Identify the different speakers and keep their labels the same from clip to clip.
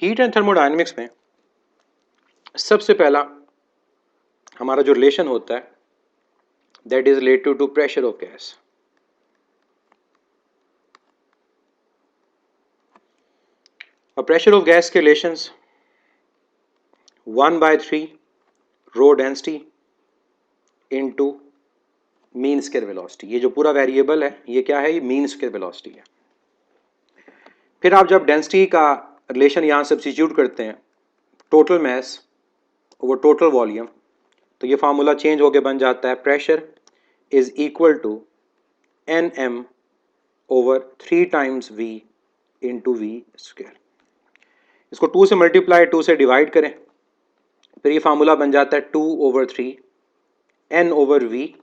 Speaker 1: Heat and thermodynamics में सबसे पहला हमारा जो रिलेशन होता है that is related to pressure of gas. और प्रेशर ऑफ गैस के relations 1/3 rho density into mean square velocity. ये जो पूरा वेरिएबल है ये क्या है, ये मीन स्क्वायर वेलोसिटी है। फिर आप जब डेंसिटी का रिलेशन यहाँ सब्स्टिट्यूट करते हैं total mass over total volume, तो ये फार्मूला चेंज होके बन जाता है pressure is equal to n m over 3 times v into v square. इसको 2 से मल्टीप्लाई 2 से डिवाइड करें, फिर ये फार्मूला बन जाता है 2/3 एन ओवर वी,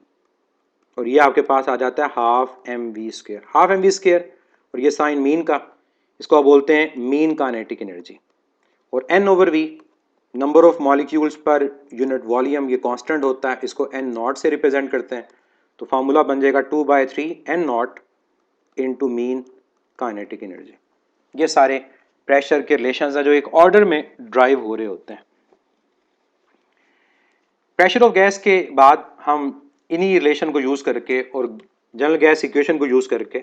Speaker 1: और ये आपके पास आ जाता है half m v square. Half m v square और ये साइन मीन का, इसको आप बोलते हैं मीन काइनेटिक एनर्जी। और n over v number of molecules पर यूनिट वॉल्यूम, ये कांस्टेंट होता है, इसको एन नॉट से रिप्रेजेंट करते हैं। तो फार्मूला बन जाएगा 2/3 n naught into mean kinetic energy. ये सारे प्रेशर के रिलेशंस हैं जो एक ऑर्डर में ड्राइव हो रहे होते हैं। प्रेशर ऑफ गैस के बाद हम इन्हीं रिलेशन को यूज करके और जनरल गैस इक्वेशन को यूज करके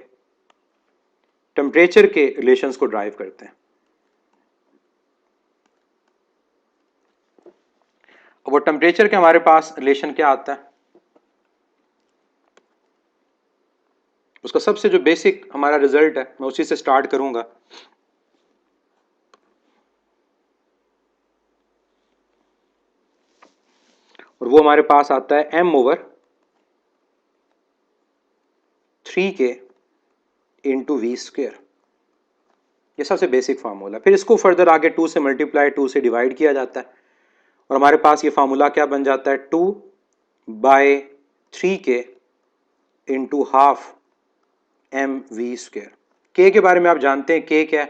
Speaker 1: टेम्परेचर के रिलेशंस को ड्राइव करते हैं। और वो टेम्परेचर के हमारे पास रिलेशन क्या आता है, उसका सबसे जो बेसिक हमारा रिजल्ट है मैं उसी से स्टार्ट करूंगा। और वो हमारे पास आता है m over 3k into v square. ये सबसे बेसिक फार्मूला। फिर इसको फर्दर आगे 2 से मल्टीप्लाई 2 से डिवाइड किया जाता है और हमारे पास ये फार्मूला क्या बन जाता है 2/3k into half m v square. के के बारे में आप जानते हैं, के क्या है,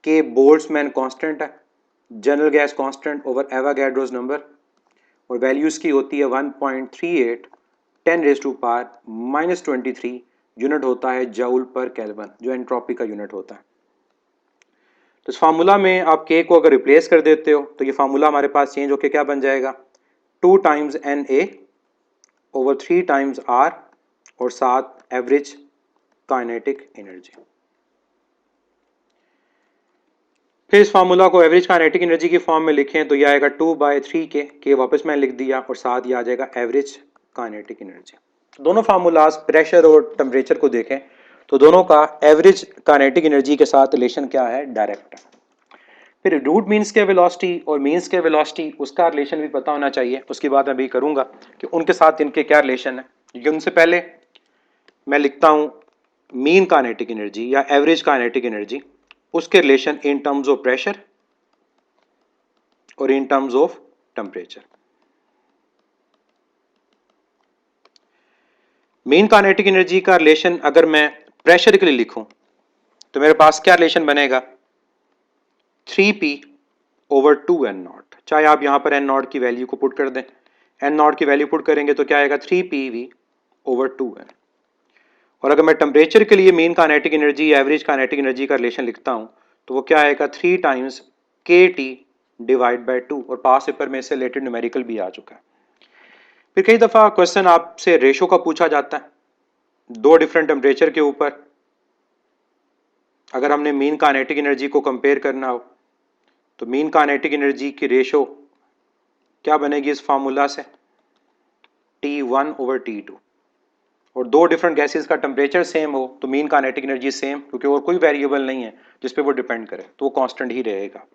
Speaker 1: के बोल्ट्जमैन कांस्टेंट है, general gas constant over Avogadro's number, और वैल्यूज की होती है 1.38 10⁻⁻23 यूनिट होता है जूल पर केल्विन, जो एंट्रोपी का यूनिट होता है। तो इस फार्मूला में आप के को अगर रिप्लेस कर देते हो तो ये फार्मूला हमारे पास चेंज होकर क्या बन जाएगा 2 times n a over 3 times r और साथ एवरेज काइनेटिक एनर्जी। फिर इस फार्मूला को एवरेज काइनेटिक एनर्जी की फॉर्म में लिखें तो यह आएगा 2/3 के वापस मैंने लिख दिया और साथ ये आ जाएगा एवरेज काइनेटिक एनर्जी। दोनों फार्मूलाज प्रेशर और टेम्परेचर को देखें तो दोनों का एवरेज काइनेटिक एनर्जी के साथ रिलेशन क्या है, डायरेक्ट है। फिर रूट मीन स्क्वायर वेलोसिटी और मीन स्क्वायर वेलोसिटी, उसका रिलेशन भी पता होना चाहिए। उसकी बात मैं भी करूंगा कि उनके साथ इनके क्या रिलेशन है। क्योंकि उनसे पहले मैं लिखता हूं मीन काइनेटिक एनर्जी या एवरेज काइनेटिक एनर्जी, उसके relation in terms of pressure और in terms of temperature. Mean kinetic energy का रिलेशन अगर मैं प्रेशर के लिए लिखूं तो मेरे पास क्या रिलेशन बनेगा 3p ओवर 2n0। चाहे आप यहां पर n0 की वैल्यू को पुट कर दें, n0 की वैल्यू पुट करेंगे तो क्या आएगा 3pv ओवर 2n। और अगर मैं टेम्परेचर के लिए मीन काइनेटिक एनर्जी या एवरेज काइनेटिक एनर्जी का रिलेशन लिखता हूं तो वो क्या आएगा 3 टाइम्स kT डिवाइड बाय 2। और पास पेपर में इससे रिलेटेड न्यूमेरिकल भी आ चुका है। फिर कई दफा क्वेश्चन आपसे रेशो का पूछा जाता है दो डिफरेंट टेम्परेचर के ऊपर। अगर हमने मीन काइनेटिक एनर्जी को कंपेयर करना हो तो मीन काइनेटिक एनर्जी की रेशो क्या बनेगी इस फार्मूला से T1 ओवर T2। और दो डिफरेंट गैसेस का टेम्परेचर सेम हो तो मीन काइनेटिक एनर्जी सेम, क्योंकि और कोई वेरिएबल नहीं है जिस पे वो डिपेंड करे, तो वो कांस्टेंट ही रहेगा।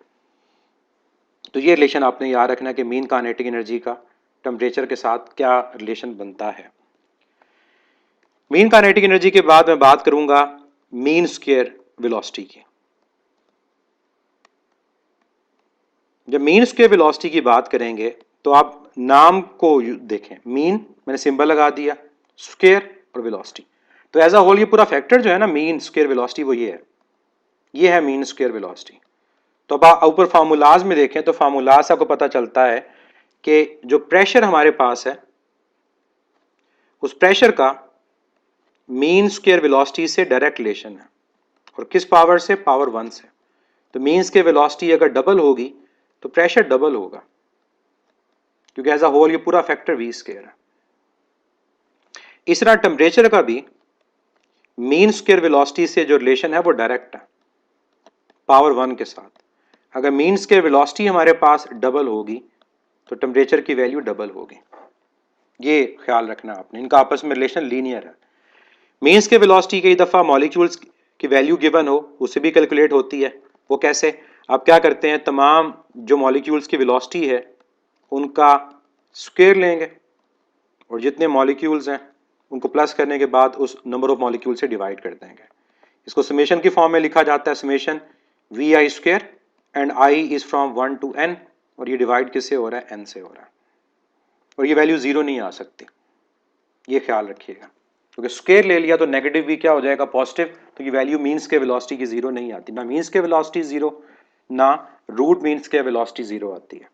Speaker 1: तो ये रिलेशन आपने याद रखना है कि मीन काइनेटिक एनर्जी का टेम्परेचर के साथ क्या रिलेशन बनता है। मीन काइनेटिक एनर्जी के बाद मैं बात करूंगा मीन स्क्वायर वेलोसिटी की। जब मीन स्क्वायर वेलोसिटी की बात करेंगे तो आप नाम को देखें, मीन मैंने सिंबल लगा दिया, स्क्वायर और वेलोसिटी, तो एज अ होल ये पूरा फैक्टर जो है ना मीन स्क्वायर वेलोसिटी वो ये है मीन स्क्वायर वेलोसिटी। तो अब आप ऊपर फार्मूलाज में देखें तो फार्मूलाज से आपको पता चलता है कि जो प्रेशर हमारे पास है उस प्रेशर का मीन स्क्वायर वेलोसिटी से डायरेक्ट रिलेशन है। और किस पावर से, पावर 1 से। तो मीन स्क्वायर वेलोसिटी अगर डबल होगी तो प्रेशर डबल होगा, क्योंकि एज अ होल ये पूरा फैक्टर v स्क्वायर है। इस तरह टेम्परेचर का भी मीन स्क्वायर वेलोसिटी से जो रिलेशन है वो डायरेक्ट है पावर 1 के साथ। अगर मीन स्क्वायर वेलोसिटी हमारे पास डबल होगी तो टेम्परेचर की वैल्यू डबल होगी, ये ख्याल रखना आपने, इनका आपस में रिलेशन लीनियर है। मीन स्क्वायर वेलोसिटी कई दफ़ा मॉलिक्यूल्स की वैल्यू गिवन हो उससे भी कैलकुलेट होती है। वो कैसे? आप क्या करते हैं, तमाम जो मॉलिक्यूल्स की वेलोसिटी है उनका स्क्वायर लेंगे और जितने मॉलिक्यूल्स हैं उनको प्लस करने के बाद उस नंबर ऑफ मॉलिक्यूल से डिवाइड कर देंगे। इसको समेशन की फॉर्म में लिखा जाता है, summation v i square, and i is from 1 to n, और ये डिवाइड किससे हो रहा है? n से हो रहा है, और ये वैल्यू जीरो नहीं आ सकती, ये ख्याल रखिएगा, क्योंकि स्क्वायर ले लिया तो नेगेटिव भी क्या हो जाएगा? पॉजिटिव। तो ये वैल्यू मीन्स के वेलोसिटी की जीरो नहीं आती, ना मीन्स के वेलोसिटी जीरो, ना रूट मीन्स के वेलोसिटी जीरो आती है।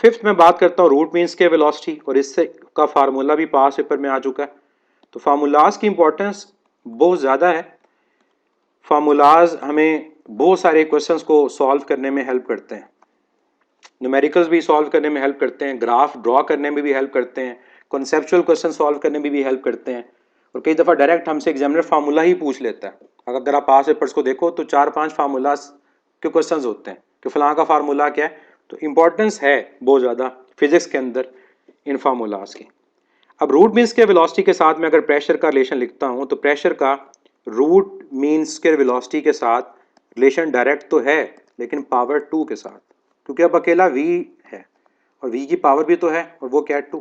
Speaker 1: फिफ्थ में बात करता हूँ रूट मीन्स के वेलोसिटी, और इससे का फार्मूला भी पास पेपर में आ चुका है। तो फार्मूलाज की इंपॉर्टेंस बहुत ज़्यादा है। फार्मूलाज हमें बहुत सारे क्वेश्चंस को सॉल्व करने में हेल्प करते हैं, न्यूमेरिकल्स भी सॉल्व करने में हेल्प करते हैं, ग्राफ ड्रॉ करने में भी हेल्प करते हैं, कॉन्सेप्चुअल क्वेश्चन सॉल्व करने में भी हेल्प करते हैं, और कई दफ़ा डायरेक्ट हमसे एग्जामिनर फार्मूला ही पूछ लेता है। अगर आप पास पेपर्स को देखो तो 4-5 फार्मूलाज के क्वेश्चन होते हैं कि फलां का फार्मूला क्या है। तो इंपॉर्टेंस है बहुत ज़्यादा फिजिक्स के अंदर इन फार्मूलाज की। अब रूट मीन्स के वेलोसिटी के साथ में अगर प्रेशर का रिलेशन लिखता हूँ तो प्रेशर का रूट मीन्स के वेलोसिटी के साथ रिलेशन डायरेक्ट तो है लेकिन पावर 2 के साथ, क्योंकि अब अकेला v है और v की पावर भी तो है, और वो क्या है? 2।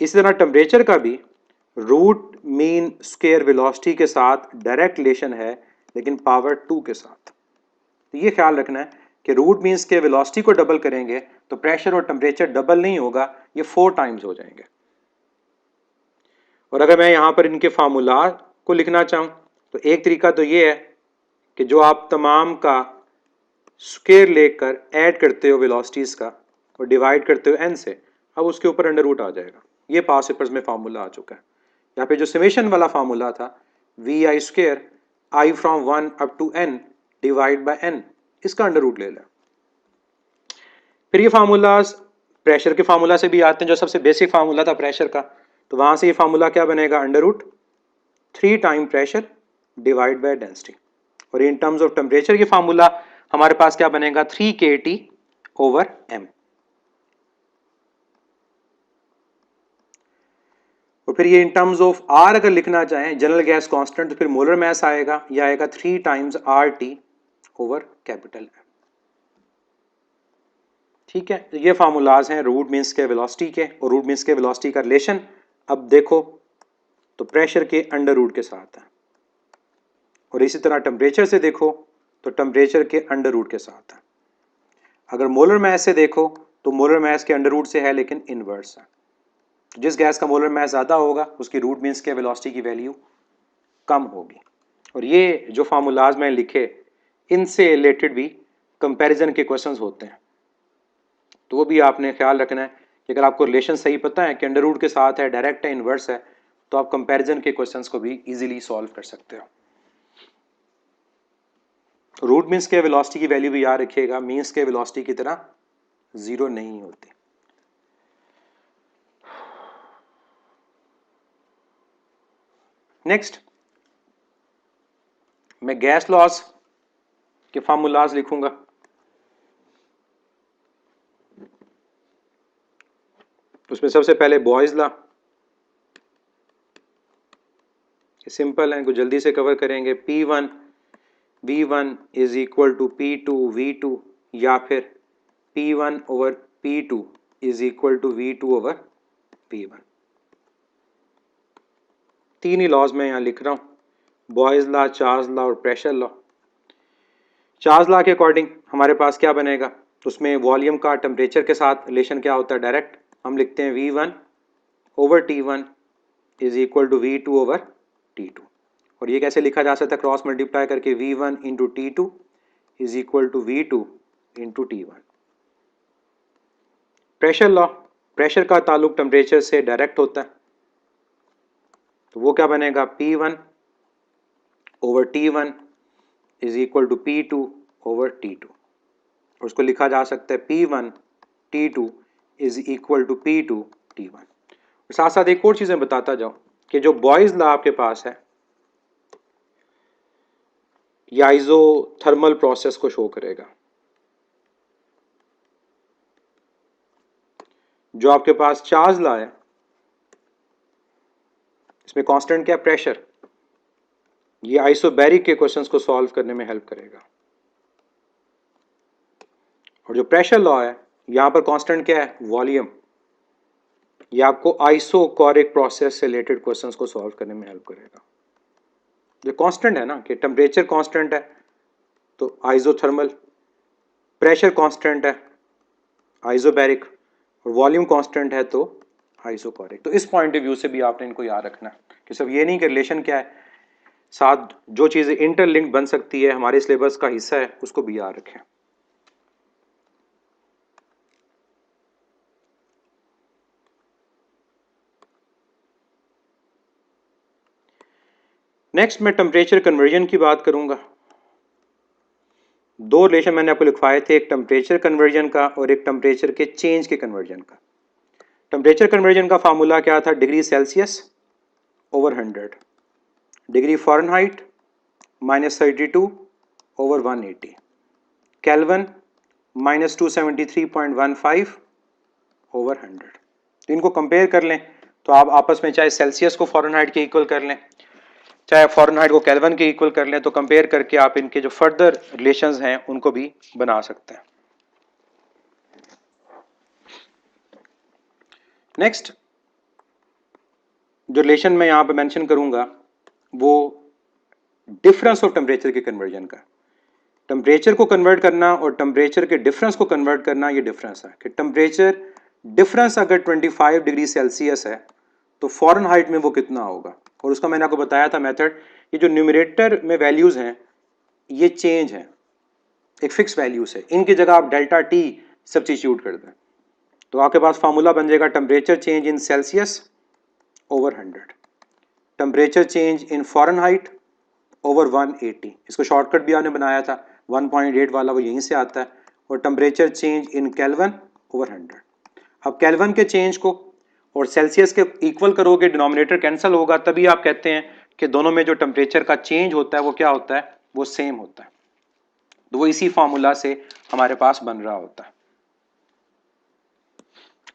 Speaker 1: इसी तरह टेम्परेचर का भी रूट मीन स्क्वायर वेलोसिटी के साथ डायरेक्ट रिलेशन है लेकिन पावर 2 के साथ। तो ये ख्याल रखना है कि रूट मीन्स के वेलोसिटी को डबल करेंगे तो प्रेशर और टेम्परेचर डबल नहीं होगा, ये 4 टाइम्स हो जाएंगे। और अगर मैं यहाँ पर इनके फार्मूला को लिखना चाहूँ तो एक तरीका तो ये है कि जो आप तमाम का स्क्वायर लेकर ऐड करते हो वेलोसिटीज़ का और डिवाइड करते हो n से, अब उसके ऊपर अंडर रूट आ जाएगा। ये पास पेपर्स में फार्मूला आ चुका है। यहाँ पे जो समेशन वाला फार्मूला था v i square i from 1 up to n divide by n, इसका अंडर रूट ले लें। फिर ये फार्मूलाज प्रेशर के फार्मूला से भी आते हैं, जो सबसे बेसिक फार्मूला था प्रेशर का, तो वहाँ से ये फार्मूला क्या बनेगा? Under root 3 time pressure divide by density. और इन टर्म्स ऑफ टेम्परेचर की फार्मूला हमारे पास क्या बनेगा? 3 kT ओवर m। और फिर ये इन टर्म्स ऑफ R अगर लिखना चाहें जनरल गैस कांस्टेंट, तो फिर मोलर मास आएगा, यह आएगा 3 times RT over capital M। ठीक है, तो ये फार्मूलाज हैं रूट मीन्स के वेलोसिटी के, और रूट मीन्स के वेलोसिटी का रिलेशन अब देखो तो प्रेशर के अंडर रूट के साथ है, और इसी तरह टेम्परेचर से देखो तो टेम्परेचर के अंडर रूट के साथ है। अगर मोलर मास से देखो तो मोलर मास के अंडर रूट से है लेकिन इनवर्स है। जिस गैस का मोलर मास ज़्यादा होगा उसकी रूट मीन्स के वेलोसिटी की वैल्यू कम होगी। और ये जो फार्मूलाज मैंने लिखे इनसे रिलेटेड भी कंपैरिजन के क्वेश्चंस होते हैं, तो वो भी आपने ख्याल रखना है कि अगर आपको रिलेशन सही पता है कि अंडर रूट के साथ है, डायरेक्ट है, इनवर्स है, तो आप कंपैरिजन के क्वेश्चंस को भी इजीली सॉल्व कर सकते हो। रूट मीन्स के वेलोसिटी की वैल्यू भी याद रखिएगा, मीन्स के वेलोसिटी की तरह जीरो नहीं होती। नेक्स्ट मैं गैस लॉस के फार्मूलाज लिखूंगा। उसमें सबसे पहले बॉयज लॉ, सिंपल है, कुछ जल्दी से कवर करेंगे। P1 V1 is equal to P2 V2, या फिर P1 over P2 is equal to V2 over P1। तीन ही लॉज में यहाँ लिख रहा हूँ, बॉयज लॉ, चार्ल्स लॉ और प्रेशर लॉ। चार्ल्स लॉ के अकॉर्डिंग हमारे पास क्या बनेगा? उसमें वॉल्यूम का टेम्परेचर के साथ रिलेशन क्या होता है? डायरेक्ट हम लिखते हैं V1 over T1 is equal to V2 over T2। और ये कैसे लिखा जा सकता है? क्रॉस मल्टीप्लाई करके V1 into T2 is equal to V2 into T1। Pressure law, pressure का ताल्लुक टेम्परेचर से डायरेक्ट होता है, तो वो क्या बनेगा? P1 over T1 is equal to P2 over T2, और उसको लिखा जा सकता है P1 T2 is equal to P2 T1। साथ साथ एक और चीज़ें बताता जाऊं कि जो बॉयज लॉ आपके पास है ये आइसोथर्मल प्रोसेस को शो करेगा। जो आपके पास चार्ल्स लॉ है इसमें कांस्टेंट क्या, प्रेशर, ये आइसोबैरिक के क्वेश्चंस को सॉल्व करने में हेल्प करेगा। और जो प्रेशर लॉ है यहां पर कांस्टेंट क्या है, वॉल्यूम, ये आपको आइसोकोरिक प्रोसेस से रिलेटेड क्वेश्चंस को सॉल्व करने में हेल्प करेगा। जो कांस्टेंट है ना कि टेम्परेचर कांस्टेंट है तो आइसोथर्मल, प्रेशर कांस्टेंट है आइसोबैरिक, और वॉल्यूम कांस्टेंट है तो आइसोकोरिक। तो इस पॉइंट ऑफ व्यू से भी आपने इनको याद रखना है कि सिर्फ ये नहीं कि रिलेशन क्या है, साथ जो चीज़ें इंटरलिंक बन सकती है हमारे सिलेबस का हिस्सा है उसको भी याद रखें। नेक्स्ट मैं टेम्परेचर कन्वर्जन की बात करूंगा। दो रिलेशन मैंने आपको लिखवाए थे, एक टेम्परेचर कन्वर्जन का और एक टेम्परेचर के चेंज के कन्वर्जन का। टेम्परेचर कन्वर्जन का फार्मूला क्या था, degree Celsius over 100, degree Fahrenheit -32 over 180, kelvin -273.15 over 100। तो इनको कंपेयर कर लें तो आप आपस में चाहे सेल्सियस को फ़ारेनहाइट के इक्वल कर लें, चाहे फ़ारेनहाइट को केल्विन के इक्वल कर लें, तो कंपेयर करके आप इनके जो फर्दर रिलेशंस हैं उनको भी बना सकते हैं। नेक्स्ट जो रिलेशन मैं यहां पे मेंशन करूंगा वो डिफरेंस ऑफ टेम्परेचर के कन्वर्जन का। टेम्परेचर को कन्वर्ट करना और टेम्परेचर के डिफरेंस को कन्वर्ट करना, ये डिफरेंस है कि टेम्परेचर डिफरेंस अगर 25 डिग्री सेल्सियस है तो फ़ारेनहाइट में वो कितना होगा, और उसका मैंने आपको बताया था मेथड। ये जो न्यूमरेटर में वैल्यूज हैं ये चेंज है, एक फिक्स वैल्यूज है, इनकी जगह आप डेल्टा टी सब्स्टिट्यूट कर दें तो आपके पास फार्मूला बन जाएगा temperature change in Celsius over 100, temperature change in Fahrenheit over 180, इसको शॉर्टकट भी आपने बनाया था 1.8 वाला, वो यहीं से आता है, और temperature change in kelvin over 100। अब केल्विन के चेंज को और सेल्सियस के इक्वल करोगे, डिनोमिनेटर कैंसिल होगा, तभी आप कहते हैं कि दोनों में जो टेम्परेचर का चेंज होता है वो क्या होता है, वो सेम होता है। तो वो इसी फार्मूला से हमारे पास बन रहा होता है।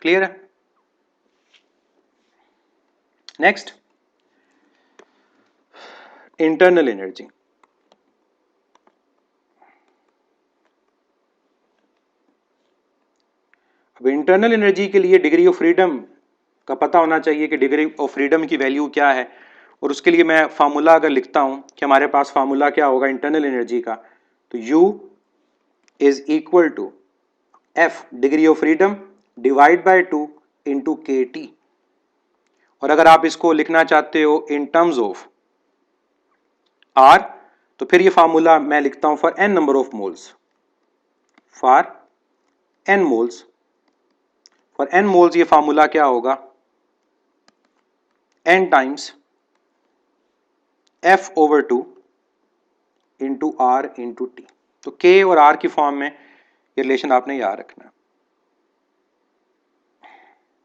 Speaker 1: क्लियर है? Next internal energy. अब इंटरनल एनर्जी के लिए डिग्री ऑफ फ्रीडम का पता होना चाहिए कि डिग्री ऑफ फ्रीडम की वैल्यू क्या है, और उसके लिए मैं फार्मूला अगर लिखता हूं कि हमारे पास फार्मूला क्या होगा इंटरनल एनर्जी का, तो U is equal to F degree of freedom divide by 2 into KT। और अगर आप इसको लिखना चाहते हो इन टर्म्स ऑफ R तो फिर ये फार्मूला मैं लिखता हूं for n number of moles, for n moles, for n moles ये फार्मूला क्या होगा, n times F over 2 into R into T। तो K और R की फॉर्म में ये रिलेशन आपने याद रखना है।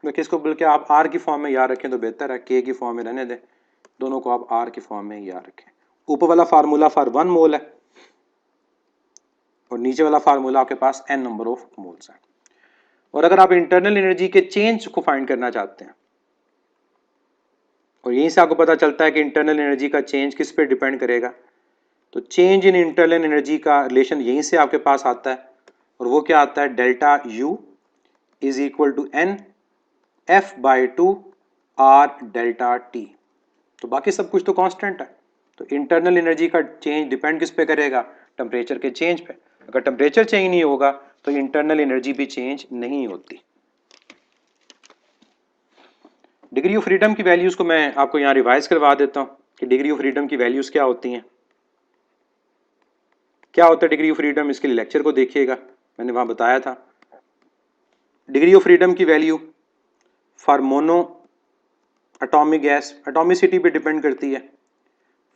Speaker 1: देखिए इसको बल्कि आप R की फॉर्म में याद रखें तो बेहतर है, K की फॉर्म में रहने दें, दोनों को आप R की फॉर्म में याद रखें। ऊपर वाला फार्मूला फॉर 1 मोल है और नीचे वाला फार्मूला आपके पास n नंबर ऑफ मोल्स है। और अगर आप इंटरनल एनर्जी के चेंज को फाइंड करना चाहते हैं, और यहीं से आपको पता चलता है कि इंटरनल एनर्जी का चेंज किस पे डिपेंड करेगा, तो चेंज इन इंटरनल एनर्जी का रिलेशन यहीं से आपके पास आता है, और वो क्या आता है, delta U is equal to n F by 2 R delta T। तो बाकी सब कुछ तो कांस्टेंट है, तो इंटरनल एनर्जी का चेंज डिपेंड किस पे करेगा, टेम्परेचर के चेंज पे। अगर टेम्परेचर चेंज नहीं होगा तो इंटरनल एनर्जी भी चेंज नहीं होती। डिग्री ऑफ फ्रीडम की वैल्यूज को मैं आपको यहां रिवाइज करवा देता हूं कि डिग्री ऑफ फ्रीडम की वैल्यूज क्या होती हैं। क्या होता है डिग्री ऑफ फ्रीडम, इसके लिए लेक्चर को देखिएगा, मैंने वहां बताया था। डिग्री ऑफ फ्रीडम की value for mono atomic gas, atomicity पे डिपेंड करती है,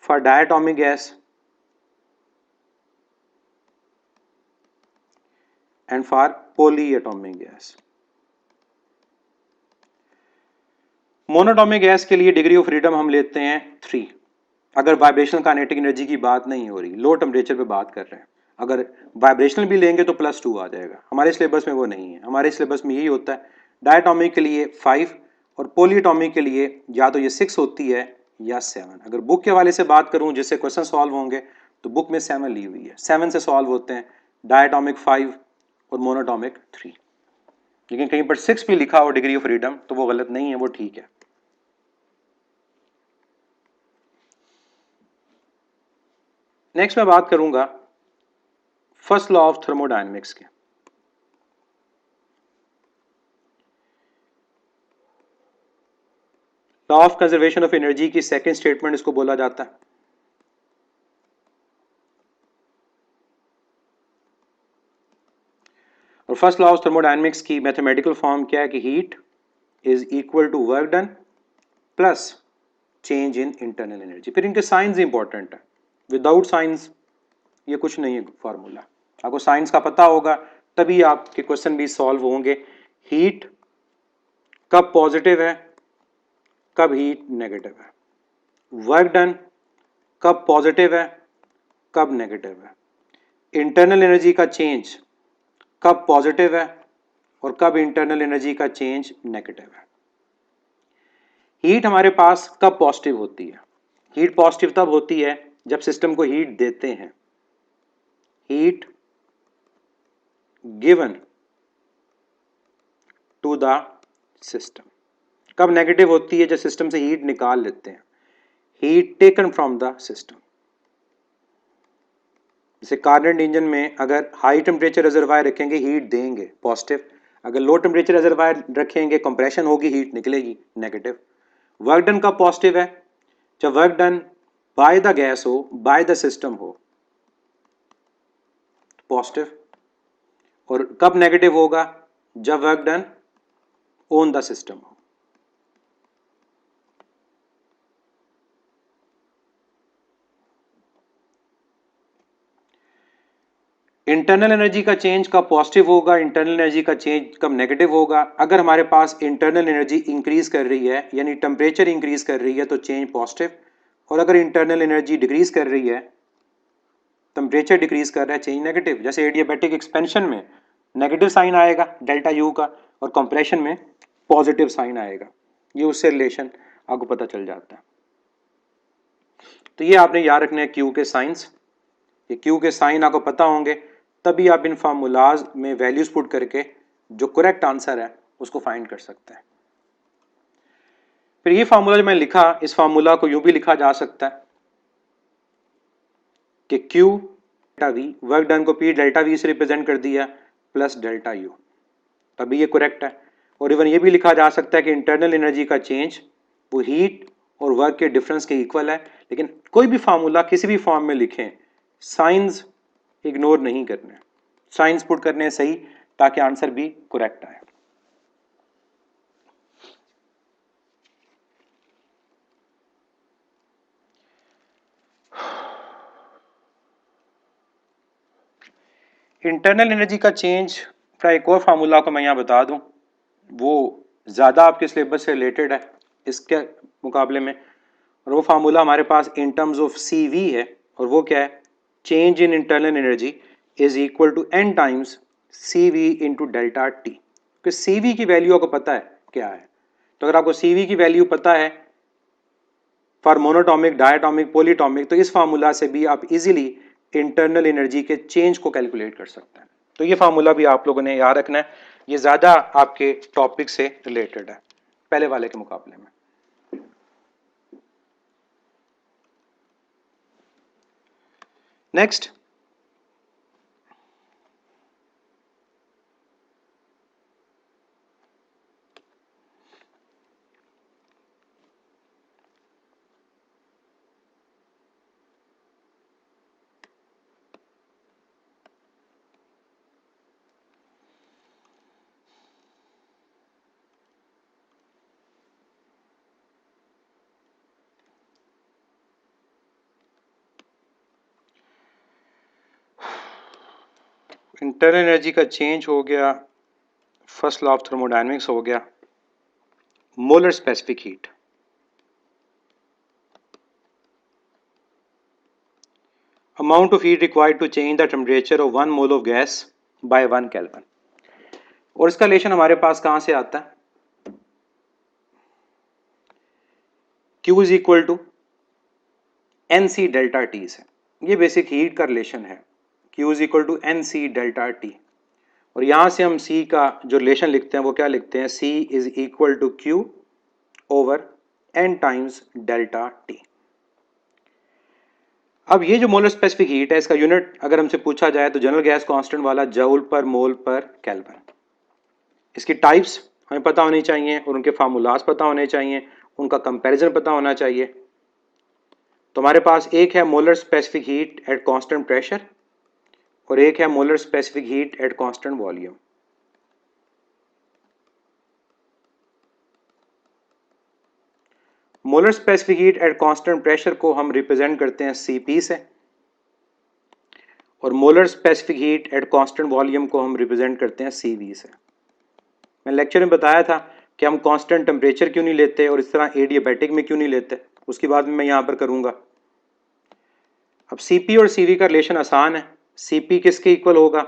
Speaker 1: for diatomic gas and for polyatomic gas. Monoatomic gas के लिए डिग्री ऑफ फ्रीडम हम लेते हैं 3, अगर वाइब्रेशनल काइनेटिक एनर्जी की बात नहीं हो रही, लो टेम्परेचर पे बात कर रहे हैं। अगर वाइब्रेशनल भी लेंगे तो +2 आ जाएगा, हमारे सिलेबस में वो नहीं है। हमारे सिलेबस में यही होता है, डायटोमिक के लिए 5 और पोलीटोमिक के लिए या तो ये 6 होती है या 7। अगर बुक के हवाले से बात करूं जिससे क्वेश्चन सॉल्व होंगे तो बुक में 7 ली हुई है, 7 से सॉल्व होते हैं, डायटोमिक 5 और मोनोटोमिक 3। लेकिन कहीं पर 6 भी लिखा हो डिग्री ऑफ फ्रीडम तो वो गलत नहीं है, वो ठीक है। नेक्स्ट मैं बात करूंगा फर्स्ट लॉ ऑफ थर्मोडायनेमिक्स के। Law of conservation of energy की सेकंड स्टेटमेंट इसको बोला जाता है। और फर्स्ट लॉ ऑफ थर्मोडायनेमिक्स की मैथमेटिकल फॉर्म क्या है कि heat is equal to work done plus change in internal energy. फिर इनके साइंस इंपॉर्टेंट है, विदाउट साइंस ये कुछ नहीं है फॉर्मूला। आपको साइंस का पता होगा तभी आपके क्वेश्चन भी सॉल्व होंगे। हीट कब पॉजिटिव है, कब हीट नेगेटिव है। वर्क डन कब पॉजिटिव है, कब नेगेटिव है। इंटरनल एनर्जी का चेंज कब पॉजिटिव है और कब इंटरनल एनर्जी का चेंज नेगेटिव है। हीट हमारे पास कब पॉजिटिव होती है, हीट पॉजिटिव तब होती है जब सिस्टम को हीट देते हैं, heat given to the system. कब नेगेटिव होती है, जब सिस्टम से हीट निकाल लेते हैं, heat taken from the system. जैसे कार्बन इंजन में अगर हाई टेम्परेचर रिजर्वायर रखेंगे हीट देंगे पॉजिटिव, अगर लो टेम्परेचर रिजर्वायर रखेंगे कंप्रेशन होगी हीट निकलेगी नेगेटिव। वर्क डन का पॉजिटिव है जब work done by the gas हो, बाय द सिस्टम हो, पॉजिटिव। और कब नेगेटिव होगा, जब work done on the system हो। इंटरनल एनर्जी का चेंज कब पॉजिटिव होगा, इंटरनल एनर्जी का चेंज कब नेगेटिव होगा। अगर हमारे पास इंटरनल एनर्जी इंक्रीज कर रही है यानी टेम्परेचर इंक्रीज कर रही है तो चेंज पॉजिटिव, और अगर इंटरनल एनर्जी डिक्रीज कर रही है, टेम्परेचर डिक्रीज कर रहा है, चेंज नेगेटिव। जैसे एडियाबैटिक एक्सपेंशन में नेगेटिव साइन आएगा डेल्टा यू का और कंप्रेशन में पॉजिटिव साइन आएगा, ये उससे रिलेशन आपको पता चल जाता है। तो ये आपने याद रखना है क्यू के साइंस, ये क्यू के साइन आपको पता होंगे तभी आप इन फार्मूलाज में वैल्यूज पुट करके जो करेक्ट आंसर है उसको फाइंड कर सकते हैं। फिर ये फार्मूला जो मैंने लिखा, इस फार्मूला को यूं भी लिखा जा सकता है कि Q delta we, work done को पी डेल्टा वी से रिप्रेजेंट कर दिया प्लस डेल्टा यू, तभी ये करेक्ट है। और इवन ये भी लिखा जा सकता है कि इंटरनल एनर्जी का चेंज वो हीट और वर्क के डिफरेंस के इक्वल है। लेकिन कोई भी फार्मूला किसी भी फॉर्म में लिखें, साइंस इग्नोर नहीं करना, साइंस पुट करने सही ताकि आंसर भी करेक्ट आए। इंटरनल एनर्जी का चेंज का एक और फार्मूला को मैं यहाँ बता दूं, वो ज़्यादा आपके सिलेबस से रिलेटेड है इसके मुकाबले में, और वो फार्मूला हमारे पास in terms of C V है। और वो क्या है, change in internal energy is equal to n times C V into delta T. क्योंकि सी वी की वैल्यू आपको पता है क्या है, तो अगर आपको सी वी की वैल्यू पता है फॉर मोनोटॉमिक, डायटोमिक, पॉलीटॉमिक, तो इस फार्मूला से भी आप इजीली इंटरनल एनर्जी के चेंज को कैलकुलेट कर सकते हैं। तो ये फार्मूला भी आप लोगों ने याद रखना है, ये ज़्यादा आपके टॉपिक से रिलेटेड है पहले वाले के मुकाबले में। नेक्स्ट, इंटरनल एनर्जी का चेंज हो गया, फर्स्ट लॉ ऑफ थर्मोडायनेमिक्स हो गया, molar specific heat. Amount of heat required to change the temperature of 1 mole of gas by 1 kelvin. और इसका रिलेशन हमारे पास कहां से आता है? Q is equal to n c delta t से। ये बेसिक हीट का रिलेशन है, Q is equal to n c delta t. और यहां से हम C का जो रिलेशन लिखते हैं वो क्या लिखते हैं? C is equal to Q over n times delta t. अब ये जो मोलर स्पेसिफिक हीट है, इसका यूनिट अगर हमसे पूछा जाए तो जनरल गैस कांस्टेंट वाला जूल पर मोल पर केल्विन। इसकी टाइप्स हमें पता होनी चाहिए और उनके फार्मूलाज पता होने चाहिए, उनका कंपैरिजन पता होना चाहिए। तो हमारे पास एक है molar specific heat at constant pressure और एक है molar specific heat at constant volume. Molar specific heat at constant pressure को हम रिप्रेजेंट करते हैं Cp से और molar specific heat at constant volume को हम रिप्रेजेंट करते हैं Cv से। मैं लेक्चर में बताया था कि हम कांस्टेंट टेम्परेचर क्यों नहीं लेते और इस तरह एडियाबैटिक में क्यों नहीं लेते, उसकी बात मैं यहाँ पर करूँगा। अब Cp और Cv का रिलेशन आसान है। Cp किसके इक्वल होगा?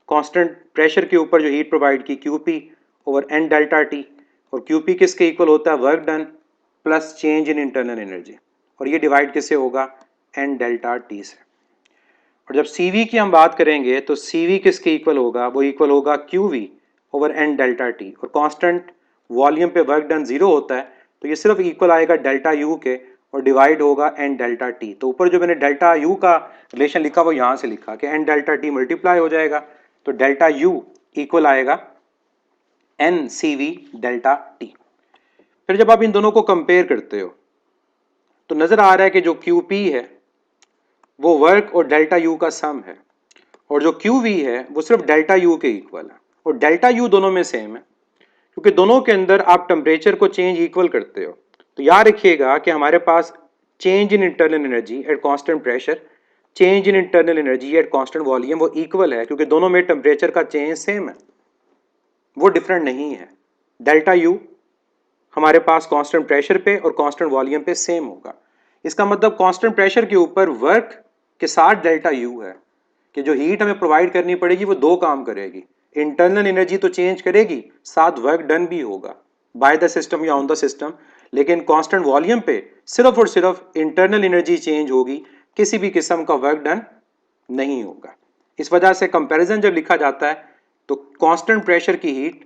Speaker 1: कांस्टेंट प्रेशर के ऊपर जो हीट प्रोवाइड की Qp over n delta t, और Qp किसके इक्वल होता है? Work done plus change in internal energy, और ये डिवाइड किससे होगा? एन डेल्टा टी से। और जब Cv की हम बात करेंगे तो Cv किसके इक्वल होगा? वो इक्वल होगा Qv over n delta t, और कांस्टेंट वॉल्यूम पे वर्क डन जीरो होता है तो ये सिर्फ इक्वल आएगा डेल्टा यू के और डिवाइड होगा एन डेल्टा टी। तो ऊपर जो मैंने डेल्टा यू का रिलेशन लिखा वो यहाँ से लिखा कि एन डेल्टा टी मल्टीप्लाई हो जाएगा तो डेल्टा यू इक्वल आएगा n c v delta t. फिर जब आप इन दोनों को कंपेयर करते हो तो नजर आ रहा है कि जो क्यू पी है वो वर्क और डेल्टा यू का सम है और जो क्यू वी है वो सिर्फ डेल्टा यू के इक्वल है, और डेल्टा यू दोनों में सेम है क्योंकि दोनों के अंदर आप टेम्परेचर को चेंज इक्वल करते हो। तो याद रखिएगा कि हमारे पास change in internal energy at constant pressure, change in internal energy at constant volume वो इक्वल है क्योंकि दोनों में टेम्परेचर का चेंज सेम है, वो डिफरेंट नहीं है। डेल्टा यू हमारे पास कांस्टेंट प्रेशर पे और कांस्टेंट वॉल्यूम पे सेम होगा। इसका मतलब कांस्टेंट प्रेशर के ऊपर वर्क के साथ डेल्टा यू है कि जो हीट हमें प्रोवाइड करनी पड़ेगी वो दो काम करेगी, इंटरनल एनर्जी तो चेंज करेगी, साथ वर्क डन भी होगा बाय द सिस्टम या ऑन द सिस्टम, लेकिन कांस्टेंट वॉल्यूम पे सिर्फ और सिर्फ इंटरनल एनर्जी चेंज होगी, किसी भी किस्म का वर्क डन नहीं होगा। इस वजह से कंपैरिजन जब लिखा जाता है तो कांस्टेंट प्रेशर की हीट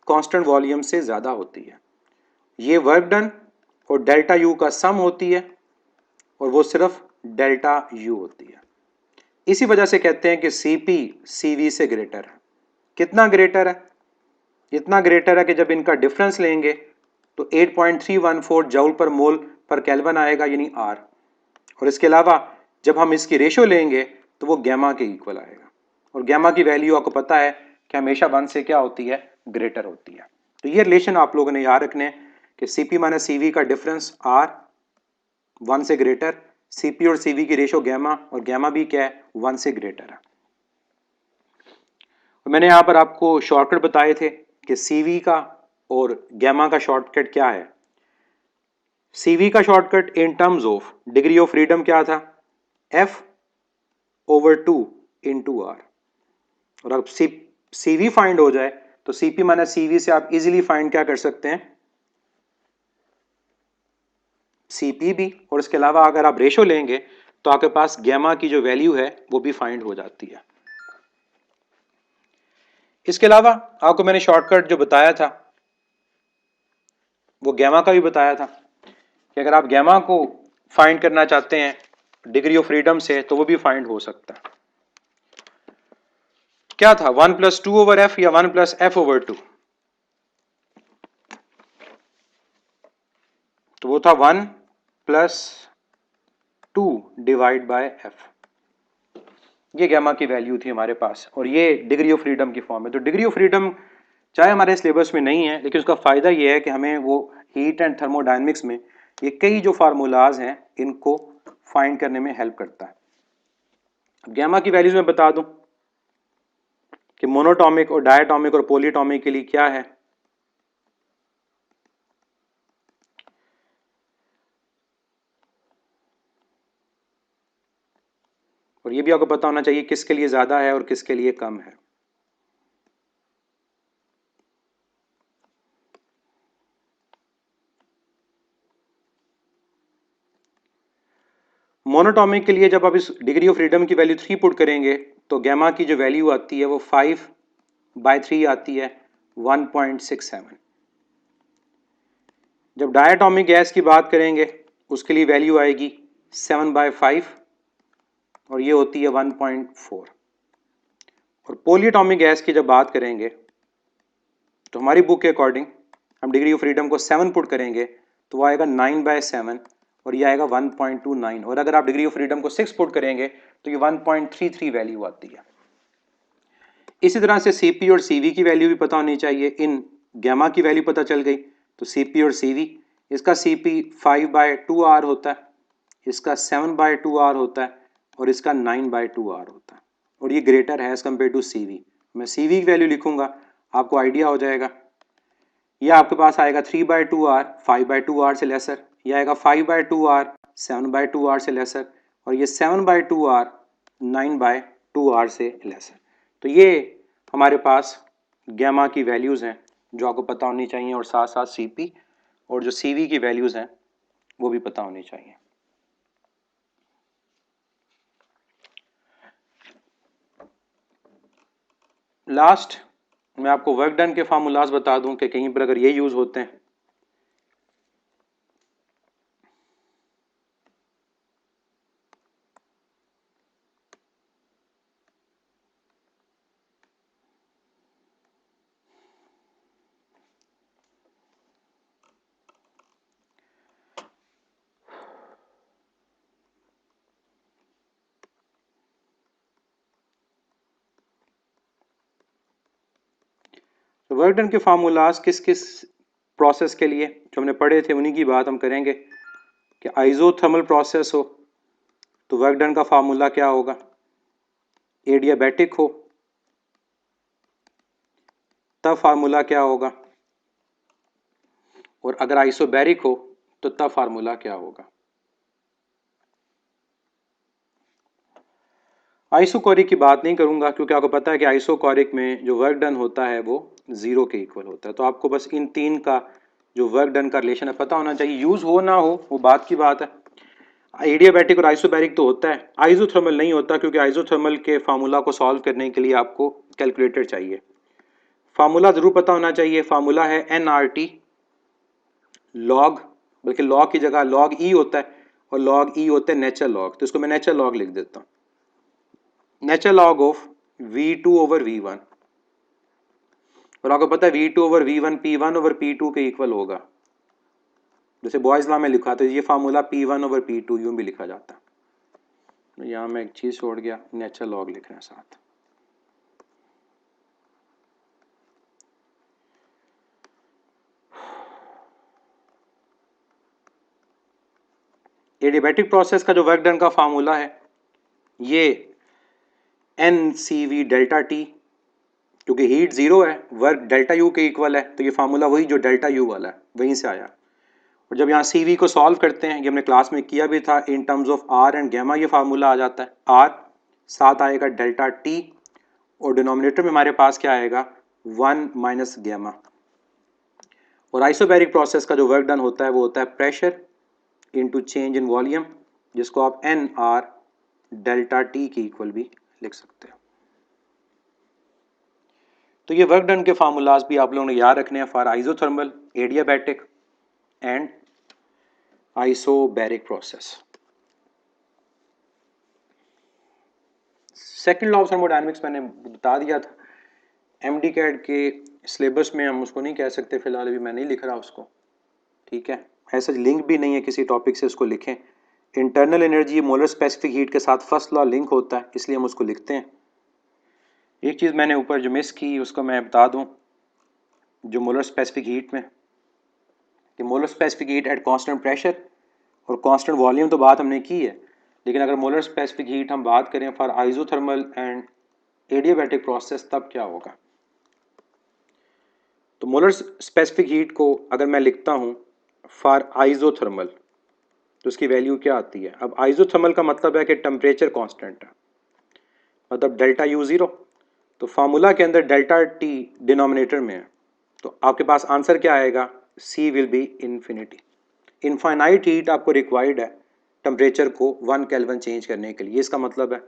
Speaker 1: कांस्टेंट वॉल्यूम से ज़्यादा होती है, ये वर्क डन और डेल्टा यू का सम होती है और वो सिर्फ डेल्टा यू होती है। इसी वजह से कहते हैं कि Cp Cv से ग्रेटर है। कितना ग्रेटर है? इतना ग्रेटर है कि जब इनका डिफरेंस लेंगे तो 8.314 जूल पर मोल पर केल्विन आएगा यानी R, और इसके अलावा जब हम इसकी रेशो लेंगे तो वो गैमा के इक्वल आएगा, और गैमा की वैल्यू आपको पता है कि हमेशा 1 से क्या होती है? ग्रेटर होती है। तो ये रिलेशन आप लोगों ने याद रखने कि Cp माइनस Cv का डिफरेंस R 1 से ग्रेटर, Cp और Cv की रेशो गैमा, और गैमा भी क्या है? 1 से ग्रेटर है। मैंने यहाँ पर आपको शॉर्टकट बताए थे कि Cv का और गैमा का शॉर्टकट क्या है। Cv का shortcut in terms of degree of freedom क्या था? F ओवर 2 इंटू R, और अब Cv फाइंड हो जाए तो Cp माइनस Cv से आप इजीली फाइंड क्या कर सकते हैं? Cp भी, और इसके अलावा अगर आप रेशो लेंगे तो आपके पास गैमा की जो वैल्यू है वो भी फाइंड हो जाती है। इसके अलावा आपको मैंने शॉर्टकट जो बताया था वो गैमा का भी बताया था कि अगर आप गैमा को फाइंड करना चाहते हैं डिग्री ऑफ फ्रीडम से तो वो भी फाइंड हो सकता है। क्या था? 1 प्लस 2 ओवर एफ या 1 प्लस एफ ओवर 2? तो वो था 1 प्लस 2 डिवाइड बाय एफ। ये गैमा की वैल्यू थी हमारे पास, और ये डिग्री ऑफ फ्रीडम की फॉर्म है। तो डिग्री ऑफ फ्रीडम चाहे हमारे सिलेबस में नहीं है लेकिन उसका फायदा ये है कि हमें वो हीट एंड थर्मोडायनेमिक्स में ये कई जो फार्मूलाज हैं इनको फाइंड करने में हेल्प करता है। गैमा की वैल्यूज मैं बता दूं, कि मोनोटॉमिक और डायटॉमिक और पॉलीटॉमिक के लिए क्या है। और ये भी आपको पता होना चाहिए किसके लिए ज़्यादा है और किसके लिए कम है। मोनोटॉमिक के लिए जब आप इस डिग्री ऑफ फ्रीडम की वैल्यू 3 पुट करेंगे तो गैमा की जो वैल्यू आती है वो 5/3 आती है, 1.67। जब डायटॉमिक गैस की बात करेंगे उसके लिए वैल्यू आएगी 7/5 और ये होती है 1.4। और पॉलीएटॉमिक गैस की जब बात करेंगे तो हमारी बुक के अकॉर्डिंग हम डिग्री ऑफ फ्रीडम को 7 पुट करेंगे तो वो आएगा 9/7 और ये आएगा 1.29। और अगर आप डिग्री ऑफ फ्रीडम को 6 पुट करेंगे तो ये 1.33 वैल्यू आती है। इसी तरह से सीपी और सीवी की वैल्यू भी पता होनी चाहिए। इन गैमा की वैल्यू पता चल गई तो सीपी और सीवी, इसका सीपी 5/2R होता है, इसका 7/2R होता है और इसका 9/2R होता है और ये ग्रेटर है एज कम्पेयर टू सीवी। मैं सीवी की वैल्यू लिखूंगा, आपको आइडिया हो जाएगा। यह आपके पास आएगा 3/2R 5/2R से लेसर, यह आएगा 5/2R 7/2R से लेसर और ये 7/2R 9/2R से लेसर। तो ये हमारे पास गैमा की वैल्यूज़ हैं जो आपको पता होनी चाहिए और साथ साथ सीपी और जो सीवी की वैल्यूज़ हैं वो भी पता होनी चाहिए। लास्ट मैं आपको वर्क डन के फार्मूलाज बता दूं कि कहीं पर अगर ये यूज़ होते हैं। तो वर्क डन के फार्मूलाज किस किस प्रोसेस के लिए जो हमने पढ़े थे उन्हीं की बात हम करेंगे। कि आइसोथर्मल प्रोसेस हो तो वर्क डन का फार्मूला क्या होगा, एडियाबैटिक हो तब फार्मूला क्या होगा, और अगर आइसोबैरिक हो तो तब फार्मूला क्या होगा। आइसोकोरिक की बात नहीं करूंगा क्योंकि आपको पता है कि आइसोकोरिक में जो वर्क डन होता है वो 0 के इक्वल होता है। तो आपको बस इन तीन का जो वर्क डन का रिलेशन है पता होना चाहिए। यूज हो ना हो वो बात की बात है। एडियाबैटिक और आइसोबैरिक तो होता है, आइसोथर्मल नहीं होता क्योंकि आइसोथर्मल के फार्मूला को सॉल्व करने के लिए आपको कैलकुलेटर चाहिए। फार्मूला जरूर पता होना चाहिए। फार्मूला है NRT लॉग, बल्कि लॉग की जगह लॉग ई होता है और लॉग ई होता है नेचर लॉग, तो इसको मैं नेचर लॉग लिख देता हूँ। नेचर लॉग ऑफ V2/V1 और आपको पता है V2/V1 P1/P2 के इक्वल होगा। जैसे बॉयज लॉ में लिखा तो ये फार्मूला P1/P2 यूं भी लिखा जाता। तो यहाँ मैं एक चीज़ छोड़ गया, नेचर लॉग लिखना साथ। एडियाबैटिक प्रोसेस का जो वर्क डन का फार्मूला है ये NCV डेल्टा टी, क्योंकि हीट 0 है, वर्क डेल्टा यू के इक्वल है, तो ये फार्मूला वही जो डेल्टा यू वाला है वहीं से आया। और जब यहाँ CV को सॉल्व करते हैं, ये हमने क्लास में किया भी था, in terms of R and gamma ये फार्मूला आ जाता है। R साथ आएगा डेल्टा T और डिनोमिनेटर में हमारे पास क्या आएगा 1 माइनस गैमा। और आइसोबैरिक प्रोसेस का जो वर्क डन होता है वो होता है pressure into change in volume, जिसको आप NR डेल्टा T की इक्वल भी लिख सकते हैं। तो ये वर्क डन के फार्मूलाज भी आप लोगों ने याद रखने हैं for isothermal, adiabatic and isobaric process. Second law of thermodynamics मैंने बता दिया था। MD कैड के सिलेबस में हम उसको नहीं कह सकते, फिलहाल अभी मैं नहीं लिख रहा उसको, ठीक है। ऐसा लिंक भी नहीं है किसी टॉपिक से उसको लिखें। Internal energy molar specific heat के साथ फर्स्ट लॉ लिंक होता है, इसलिए हम उसको लिखते हैं। एक चीज़ मैंने ऊपर जो मिस की उसको मैं बता दूं, जो मोलर स्पेसिफिक हीट में कि molar specific heat at constant pressure और कांस्टेंट वॉल्यूम तो बात हमने की है, लेकिन अगर मोलर स्पेसिफिक हीट हम बात करें for isothermal and adiabatic process तब क्या होगा। तो मोलर स्पेसिफिक हीट को अगर मैं लिखता हूँ फॉर आइसोथर्मल तो उसकी वैल्यू क्या आती है। अब आइसोथर्मल का मतलब है कि टेम्परेचर कांस्टेंट है, मतलब डेल्टा यू ज़ीरो। तो फार्मूला के अंदर डेल्टा टी डिनोमिनेटर में है, तो आपके पास आंसर क्या आएगा, C will be infinity. Infinite heat आपको रिक्वायर्ड है टेम्परेचर को 1 केल्विन चेंज करने के लिए, इसका मतलब है।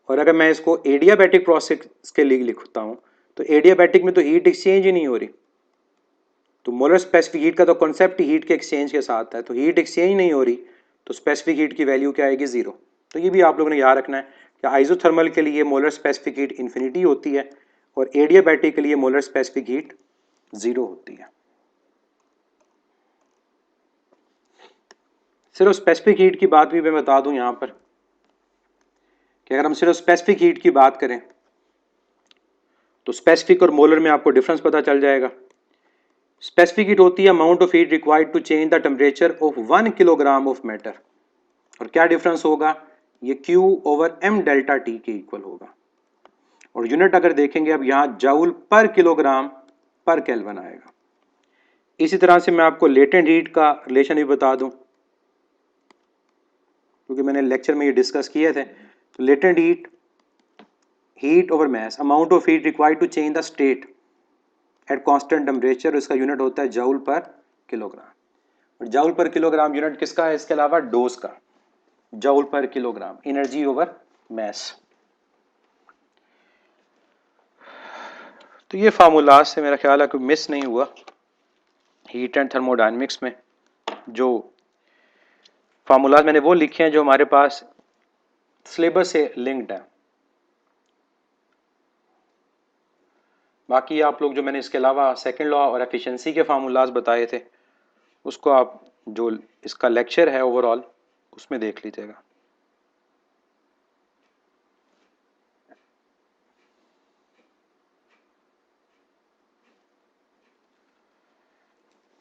Speaker 1: और अगर मैं इसको एडियाबैटिक प्रोसेस के लिए लिखता हूँ तो एडियाबैटिक में तो हीट एक्सचेंज ही नहीं हो रही। तो मोलर स्पेसिफिक हीट का तो कॉन्सेप्ट हीट के एक्सचेंज के साथ है, तो हीट एक्सचेंज नहीं हो रही तो स्पेसिफिक हीट की वैल्यू क्या आएगी, जीरो। तो ये भी आप लोगों ने याद रखना है कि आइसोथर्मल के लिए मोलर स्पेसिफिक हीट इन्फिनिटी होती है और एडियाबैटिक के लिए मोलर स्पेसिफिक हीट जीरो होती है। सिर्फ स्पेसिफिक हीट की बात भी मैं बता दूं यहां पर कि अगर हम सिर्फ स्पेसिफिक हीट की बात करें तो स्पेसिफिक और मोलर में आपको डिफरेंस पता चल जाएगा। स्पेसिफिक हीट होती है amount of heat required to change the temperature of 1 kilogram of matter. और क्या डिफरेंस होगा, ये Q over m delta T के इक्वल होगा। और यूनिट अगर देखेंगे अब यहाँ जूल पर किलोग्राम पर केल्विन आएगा। इसी तरह से मैं आपको लेटेंट हीट का रिलेशन भी बता दूं क्योंकि मैंने लेक्चर में ये डिस्कस किए थे। तो latent heat over mass, amount of heat required to change the state at constant temperature, इसका यूनिट होता है जूल पर किलोग्राम। और जूल पर किलोग्राम यूनिट किसका है, इसके अलावा डोज का, जूल पर किलोग्राम, एनर्जी ओवर मास। तो ये फार्मूला से मेरा ख्याल है कोई मिस नहीं हुआ हीट एंड थर्मोडायनेमिक्स में। जो फार्मूला मैंने वो लिखे हैं जो हमारे पास सिलेबस से लिंक्ड है। बाकी आप लोग जो मैंने इसके अलावा सेकंड लॉ और एफिशिएंसी के फार्मूलाज बताए थे उसको आप जो इसका लेक्चर है ओवरऑल उसमें देख लीजिएगा।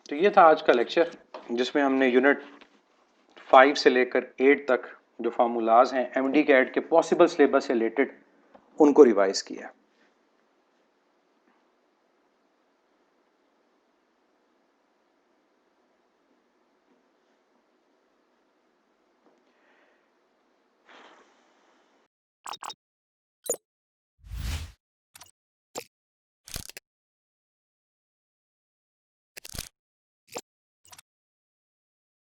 Speaker 1: तो ये था आज का लेक्चर जिसमें हमने यूनिट 5 से लेकर 8 तक जो फार्मूलाज हैं एमडी कैट के पॉसिबल सिलेबस से रिलेटेड उनको रिवाइज किया।